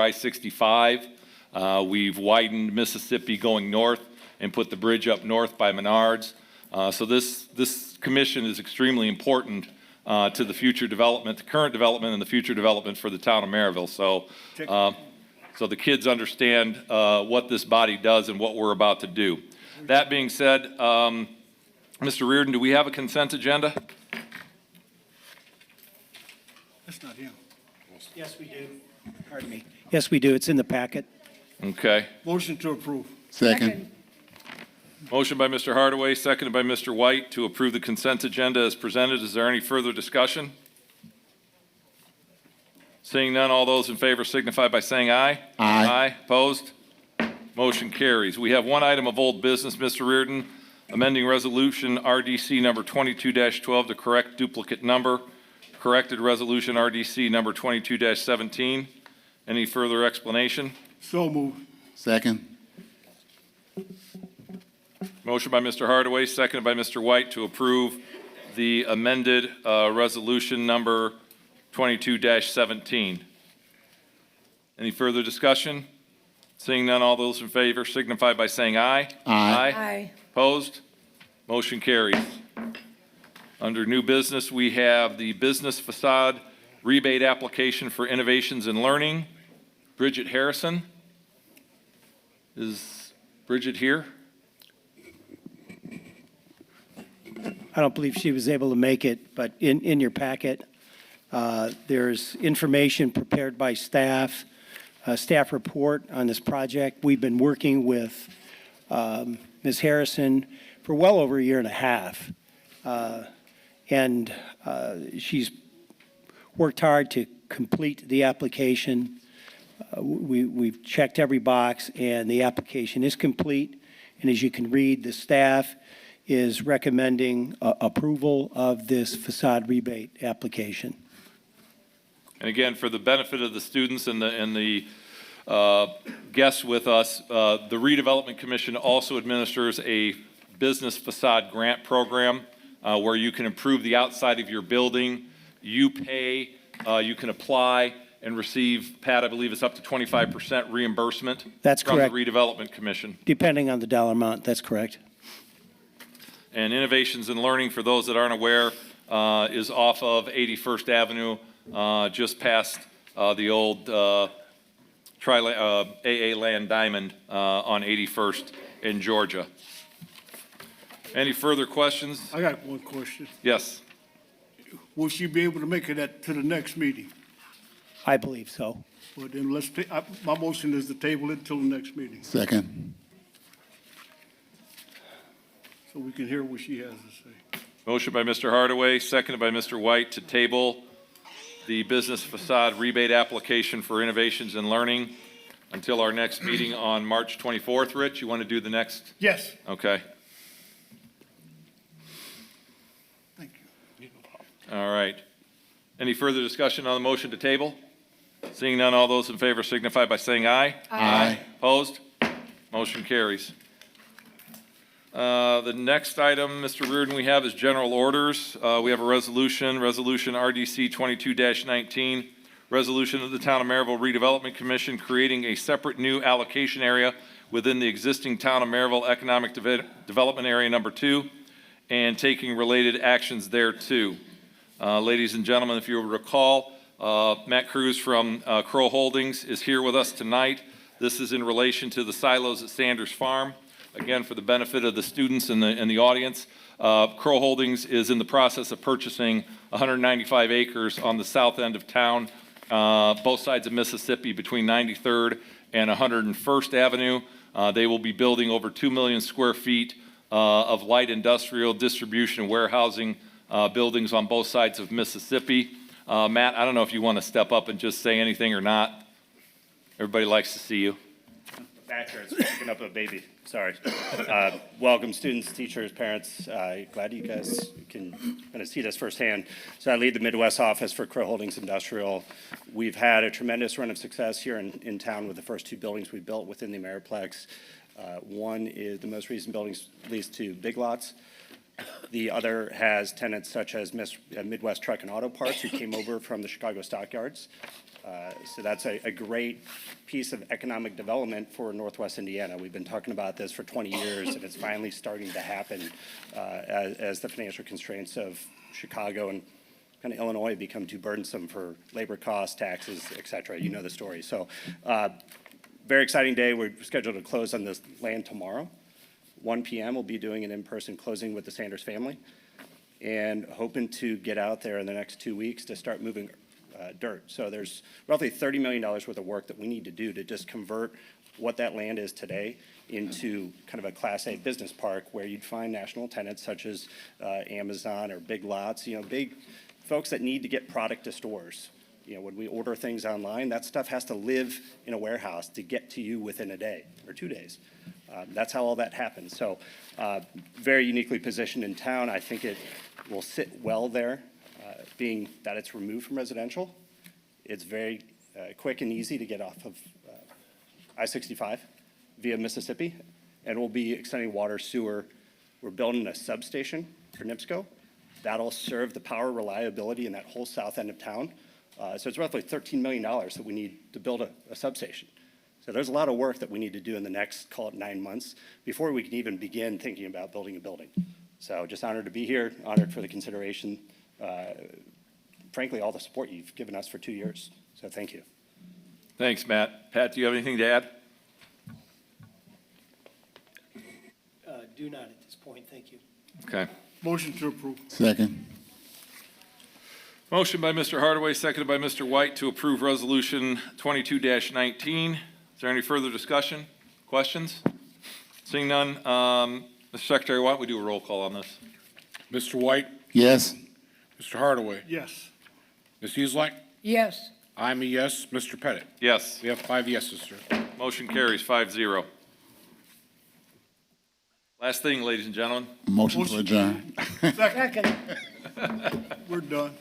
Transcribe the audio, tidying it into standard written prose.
I-65. We've widened Mississippi going north and put the bridge up north by Menards. So this commission is extremely important to the future development, the current development, and the future development for the town of Merrillville. So the kids understand what this body does and what we're about to do. That being said, Mr. Reardon, do we have a consent agenda? That's not him. Yes, we do. Pardon me. Yes, we do. It's in the packet. Okay. Motion to approve. Second. Motion by Mr. Hardaway, seconded by Mr. White to approve the consent agenda as presented. Is there any further discussion? Seeing none, all those in favor signify by saying aye. Aye. Aye. Opposed? Motion carries. We have one item of old business, Mr. Reardon, amending resolution RDC number 22-12 to correct duplicate number. Corrected resolution RDC number 22-17. Any further explanation? So moved. Second. Motion by Mr. Hardaway, seconded by Mr. White to approve the amended resolution number 22-17. Any further discussion? Seeing none, all those in favor signify by saying aye. Aye. Aye. Opposed? Motion carries. Under new business, we have the business facade rebate application for innovations in learning. Bridget Harrison. Is Bridget here? I don't believe she was able to make it, but in your packet, there's information prepared by staff, a staff report on this project. We've been working with Ms. Harrison for well over a year and a half. And she's worked hard to complete the application. We've checked every box, and the application is complete. And as you can read, the staff is recommending approval of this facade rebate application. And again, for the benefit of the students and the guests with us, the Redevelopment Commission also administers a business facade grant program where you can improve the outside of your building. You pay, you can apply and receive, Pat, I believe it's up to 25% reimbursement. That's correct. From the Redevelopment Commission. Depending on the dollar amount, that's correct. And Innovations in Learning, for those that aren't aware, is off of 81st Avenue, just past the old AA Land Diamond on 81st in Georgia. Any further questions? I got one question. Yes. Will she be able to make it to the next meeting? I believe so. Well, then let's my motion is to table it until the next meeting, Second. so we can hear what she has to say. Motion by Mr. Hardaway, seconded by Mr. White to table the business facade rebate application for Innovations in Learning until our next meeting on March 24th. Rich, you want to do the next? Yes. Okay. Thank you. All right. Any further discussion on the motion to table? Seeing none, all those in favor signify by saying aye. Aye. Opposed? Motion carries. The next item, Mr. Reardon, we have is general orders. We have a resolution RDC 22-19, resolution of the Town of Merrillville Redevelopment Commission creating a separate new allocation area within the existing Town of Merrillville Economic Development Area Number 2 and taking related actions thereto. Ladies and gentlemen, if you will recall, Matt Cruz from Crow Holdings is here with us tonight. This is in relation to the silos at Sanders Farm. Again, for the benefit of the students and the audience, Crow Holdings is in the process of purchasing 195 acres on the south end of town, both sides of Mississippi between 93rd and 101st Avenue. They will be building over 2 million square feet of light industrial distribution and warehousing buildings on both sides of Mississippi. Matt, I don't know if you want to step up and just say anything or not. Everybody likes to see you. Backwards, picking up a baby. Sorry. Welcome, students, teachers, parents. Glad you guys can kind of see this firsthand. So I lead the Midwest office for Crow Holdings Industrial. We've had a tremendous run of success here in town with the first two buildings we built within the Ameriplex. One is the most recent buildings leased to Big Lots. The other has tenants such as Midwest Truck and Auto Parts, who came over from the Chicago stockyards. So that's a great piece of economic development for Northwest Indiana. We've been talking about this for 20 years, and it's finally starting to happen as the financial constraints of Chicago and kind of Illinois become too burdensome for labor costs, taxes, et cetera. You know the story. So very exciting day. We're scheduled to close on this land tomorrow. 1 p.m. we'll be doing an in-person closing with the Sanders family and hoping to get out there in the next 2 weeks to start moving dirt. So there's roughly $30 million worth of work that we need to do to just convert what that land is today into kind of a Class A business park where you'd find national tenants such as Amazon or Big Lots, big folks that need to get product to stores. When we order things online, that stuff has to live in a warehouse to get to you within a day or 2 days. That's how all that happens. So very uniquely positioned in town. I think it will sit well there, being that it's removed from residential. It's very quick and easy to get off of I-65 via Mississippi, and we'll be extending water, sewer. We're building a substation for NIPSCO. That'll serve the power reliability in that whole south end of town. So it's roughly $13 million that we need to build a substation. So there's a lot of work that we need to do in the next, call it 9 months, before we can even begin thinking about building a building. So just honored to be here, honored for the consideration. Frankly, all the support you've given us for 2 years. So thank you. Thanks, Matt. Pat, do you have anything to add? Do not at this point, thank you. Okay. Motion to approve. Second. Motion by Mr. Hardaway, seconded by Mr. White to approve Resolution 22-19. Is there any further discussion, questions? Seeing none, Mr. Secretary, why don't we do a roll call on this? Mr. White, Yes. Mr. Hardaway, Yes. Ms. Uselak, yes, I'm a yes. Mr. Pettit, Yes. we have 5 yeses, sir. Motion carries 5-0. Last thing, ladies and gentlemen. Motion to adjourn. Second. second. We're done.